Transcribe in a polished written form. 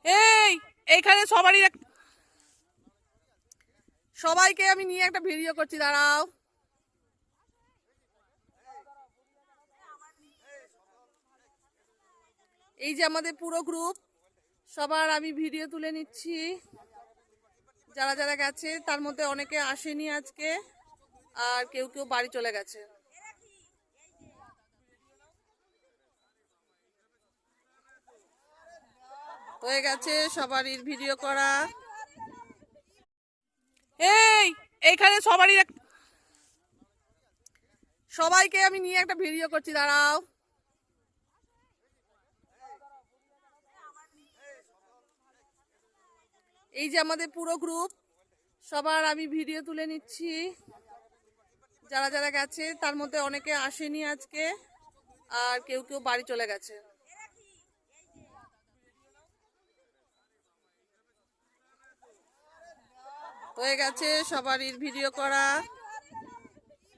এই এইখানে সবাইকে আমি নিয়ে একটা ভিডিও করছি, দাঁড়াও। এই যে আমাদের পুরো গ্রুপ, সবার আমি ভিডিও তুলে নিচ্ছি। যারা যারা গেছে তার মধ্যে অনেকে আসেনি আজকে, আর কেউ কেউ বাড়ি চলে গেছে। হয়ে গেছে সবারই ভিডিও করা। এই এইখানে সবাইকে আমি নিয়ে একটা ভিডিও করছি, দাঁড়াও। এই যে আমাদের পুরো গ্রুপ, সবার আমি ভিডিও তুলে নিচ্ছি। যারা যারা গেছে তার মধ্যে অনেকে আসেনি আজকে, আর কেউ কেউ বাড়ি চলে গেছে। হয়ে গেছে সবারই ভিডিও করা।